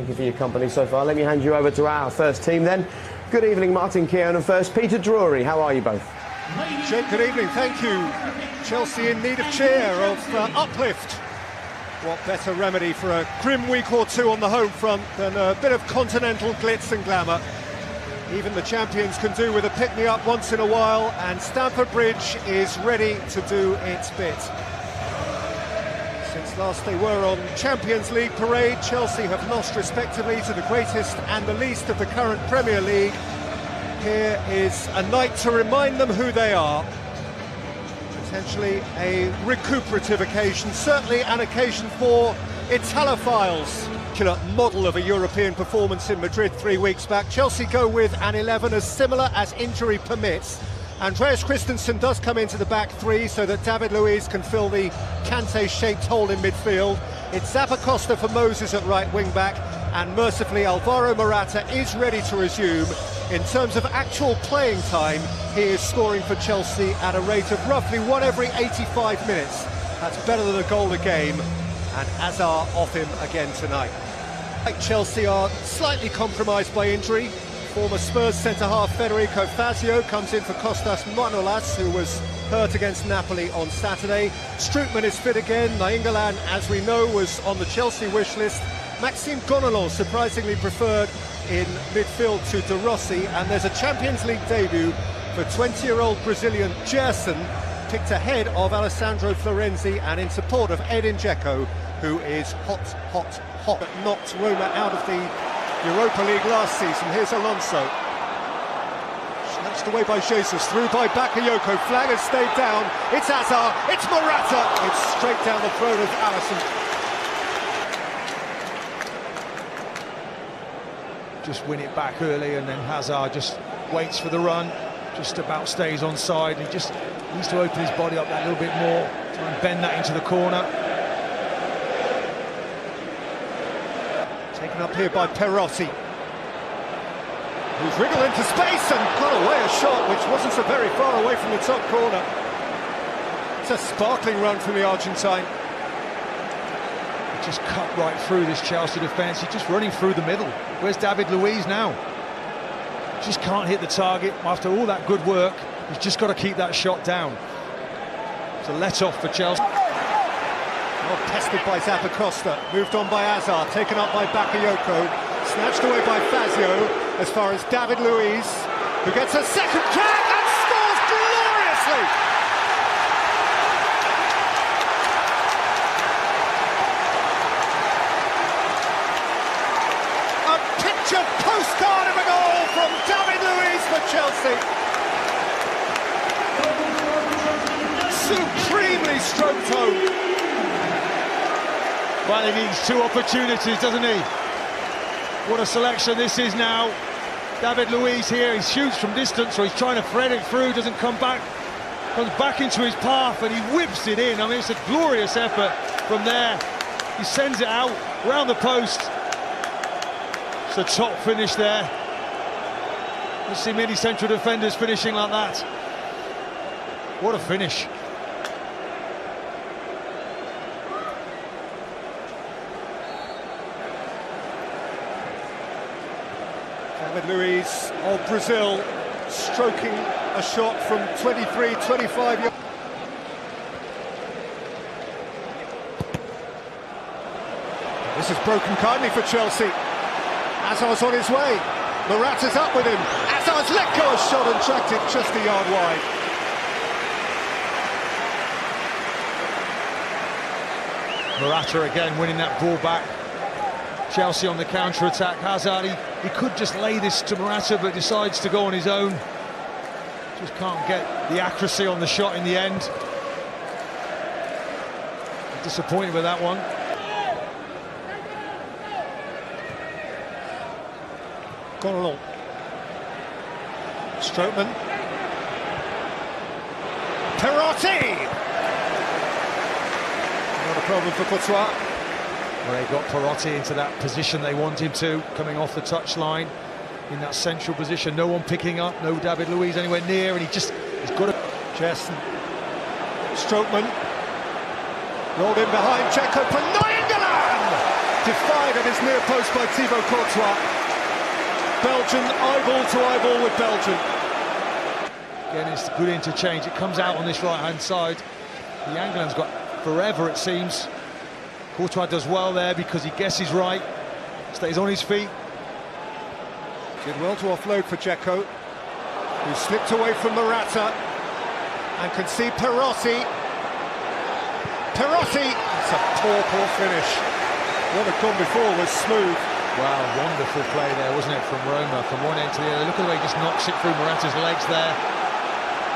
Thank you for your company so far. Let me hand you over to our first team then. Good evening, Martin Keown, and first, Peter Drury. How are you both? Jake, good evening, thank you. Chelsea in need of cheer, of uplift. What better remedy for a grim week or two on the home front than a bit of continental glitz and glamour. Even the champions can do with a pick-me-up once in a while, and Stamford Bridge is ready to do its bit. Since last they were on Champions League parade, Chelsea have lost respectively to the greatest and the least of the current Premier League. Here is a night to remind them who they are. Potentially a recuperative occasion, certainly an occasion for Italophiles. Model of a European performance in Madrid 3 weeks back. Chelsea go with an 11 as similar as injury permits. Andreas Christensen does come into the back three so that David Luiz can fill the Kante-shaped hole in midfield. It's Zappacosta for Moses at right wing-back, and mercifully Alvaro Morata is ready to resume. In terms of actual playing time, he is scoring for Chelsea at a rate of roughly 1 every 85 minutes. That's better than a goal a game, and Hazard off him again tonight. Chelsea are slightly compromised by injury. Former Spurs centre-half Federico Fazio comes in for Kostas Manolas, who was hurt against Napoli on Saturday. Strootman is fit again. Nainggolan, as we know, was on the Chelsea wish list. Maxime Gonalons surprisingly preferred in midfield to De Rossi, and there's a Champions League debut for 20-year-old Brazilian Gerson, picked ahead of Alessandro Florenzi and in support of Edin Dzeko, who is hot, but knocked Roma out of the Europa League last season. Here's Alonso. Snatched away by Jesus, through by Bakayoko. Flag has stayed down. It's Hazard, it's Morata. It's straight down the throat of Alisson. Just win it back early, and then Hazard just waits for the run, just about stays on side. He just needs to open his body up that little bit more, try and bend that into the corner. Taken up here by Perotti, who's wriggled into space and got away a shot which wasn't so very far away from the top corner. It's a sparkling run from the Argentine. He just cut right through this Chelsea defence. He's just running through the middle. Where's David Luiz now? Just can't hit the target. After all that good work, he's just got to keep that shot down. It's a let-off for Chelsea. Well, tested by Zappacosta, moved on by Hazard, taken up by Bakayoko, snatched away by Fazio, as far as David Luiz, who gets a second crack and scores gloriously! A picture postcard of a goal from David Luiz for Chelsea. Supremely stroked home. Well, he needs 2 opportunities, doesn't he? What a selection this is now. David Luiz here, he shoots from distance, so he's trying to thread it through, doesn't come back. Comes back into his path and he whips it in. I mean, it's a glorious effort from there. He sends it out, round the post. It's a top finish there. You see many central defenders finishing like that. What a finish. David Luiz of Brazil stroking a shot from 23, 25 yards. This is broken kindly for Chelsea. Hazard's on his way. Morata's up with him. Hazard's let go a shot and tracked it just a yard wide. Morata again winning that ball back. Chelsea on the counter-attack. Hazard, he could just lay this to Morata, but decides to go on his own. Just can't get the accuracy on the shot in the end. Disappointed with that one. Gone along. Strootman. Perotti! Not a problem for Courtois. Well, they got Perotti into that position they want him to, coming off the touchline in that central position. No one picking up, no David Luiz anywhere near, and he's got to... Gerson. Strootman. Rolled in behind Dzeko for Nainggolan! Defied at his near post by Thibaut Courtois. Belgian eyeball to eyeball with Belgium. Again, it's a good interchange. It comes out on this right-hand side. The Angolans got forever, it seems. Courtois does well there because he guesses right, stays on his feet. Did well to offload for Dzeko, who slipped away from Morata and can see Perotti. Perotti! It's a poor finish. What had gone before was smooth. Wow, wonderful play there, wasn't it, from Roma, from one end to the other. Look at the way he just knocks it through Morata's legs there.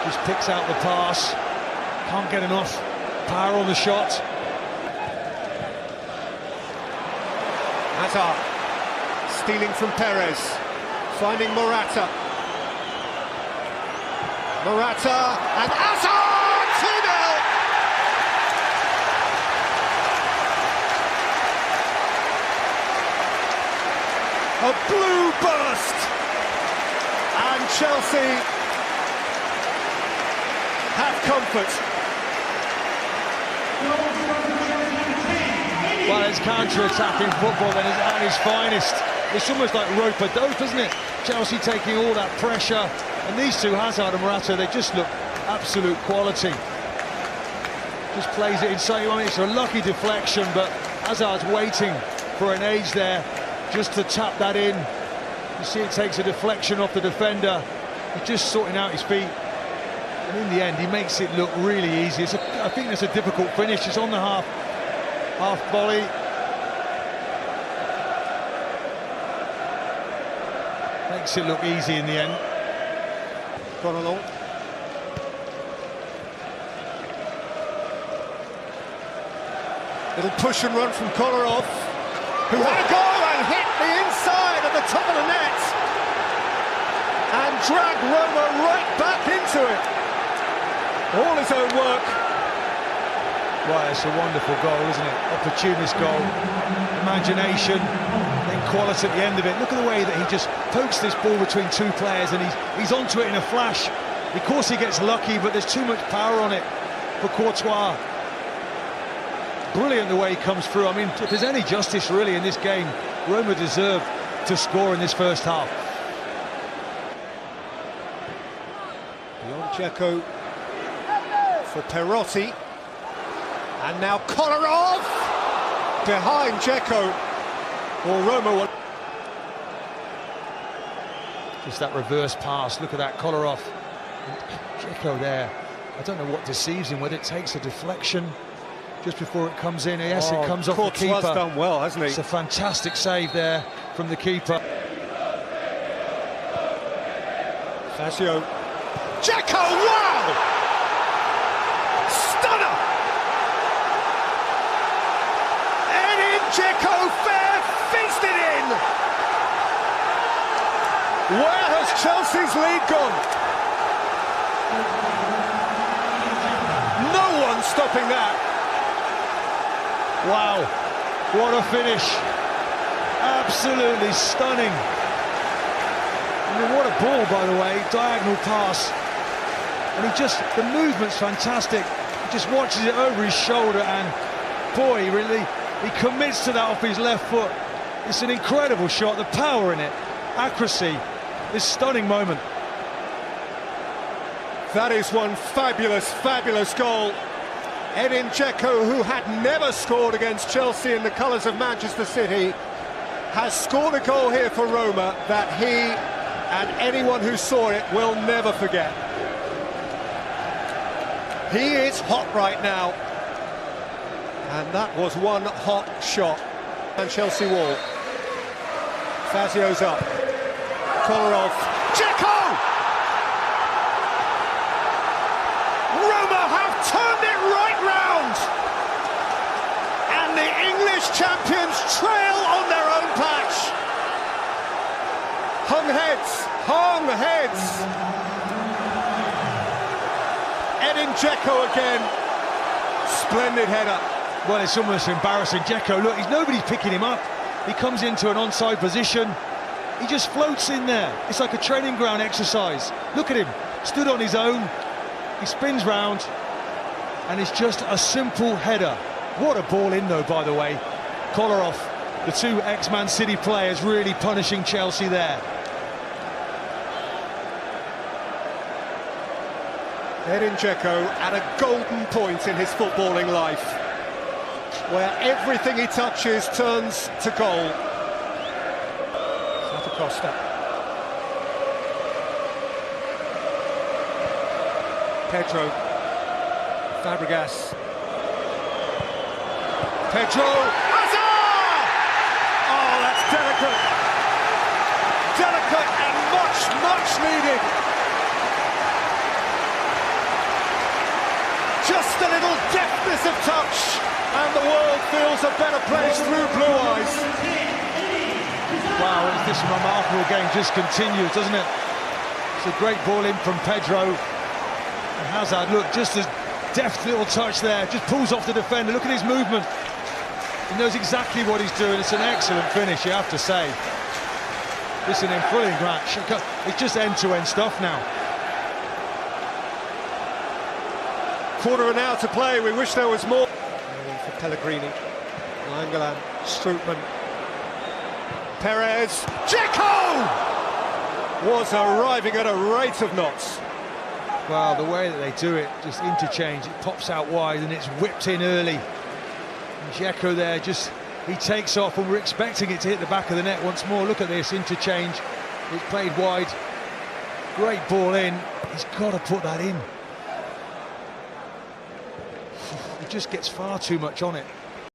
Just picks out the pass. Can't get enough power on the shot. Hazard stealing from Perez, finding Morata. Morata and Hazard! 2-0! A blue burst! And Chelsea have comfort. Well, it's counter-attacking football then at its finest. It's almost like rope-a-dope, isn't it? Chelsea taking all that pressure, and these two, Hazard and Morata, they just look absolute quality. Just plays it inside. I mean, it's a lucky deflection, but Hazard's waiting for an age there just to tap that in. You see it takes a deflection off the defender. He's just sorting out his feet. And in the end, he makes it look really easy. I think it's a difficult finish. It's on the half volley. Makes it look easy in the end. Gone along. Little push and run from Kolarov, who had a goal and hit the inside at the top of the net and dragged Roma right back into it. All his own work. Well, it's a wonderful goal, isn't it? Opportunist goal, imagination, then quality at the end of it. Look at the way that he just pokes this ball between two players and he's onto it in a flash. Of course he gets lucky, but there's too much power on it for Courtois. Brilliant the way he comes through. I mean, if there's any justice really in this game, Roma deserved to score in this first half. Beyond Dzeko for Perotti. And now Kolarov behind Dzeko. Or Roma will... Just that reverse pass, look at that, Kolarov. Dzeko there, I don't know what deceives him, whether it takes a deflection just before it comes in. Yes, it comes off the keeper. Courtois done well, hasn't he? It's a fantastic save there from the keeper. Fazio. Dzeko, wow! Stunner! Edin Dzeko fair feasted in! Where has Chelsea's lead gone? No one's stopping that. Wow, what a finish. Absolutely stunning. I mean, what a ball, by the way, diagonal pass. And the movement's fantastic. He just watches it over his shoulder and, boy, he commits to that off his left foot. It's an incredible shot, the power in it, accuracy, this stunning moment. That is one fabulous, fabulous goal. Edin Dzeko, who had never scored against Chelsea in the colours of Manchester City, has scored a goal here for Roma that he and anyone who saw it will never forget. He is hot right now. And that was one hot shot. And Chelsea wall. Fazio's up. Kolarov. Dzeko! Roma have turned it right round! And the English champions trail on their own patch. Hung heads, hung heads. Edin Dzeko again. Splendid header. Well, it's almost embarrassing. Dzeko, look, nobody's picking him up. He comes into an onside position. He just floats in there. It's like a training ground exercise. Look at him, stood on his own. He spins round, and it's just a simple header. What a ball in, though, by the way. Kolarov The two ex-Man City players really punishing Chelsea there. Edin Dzeko at a golden point in his footballing life, where everything he touches turns to goal. Costa. Pedro. Fabregas. Pedro. Hazard! Oh, that's delicate. Delicate and much, much needed. Just a little deftness of touch, and the world feels a better place through blue eyes. Wow, this remarkable game just continues, doesn't it? It's a great ball in from Pedro. And Hazard, look, just a deft little touch there, just pulls off the defender. Look at his movement. He knows exactly what he's doing. It's an excellent finish, you have to say. It's an brilliant match. It's just end-to-end stuff now. Quarter of an hour to play. We wish there was more. For Pellegrini, Langeland, Strootman. Perez, Dzeko was arriving at a rate of knots. Well, the way that they do it, just interchange, it pops out wide and it's whipped in early. And Dzeko there, he takes off, and we're expecting it to hit the back of the net once more. Look at this interchange, it's played wide, great ball in. He's got to put that in. He just gets far too much on it.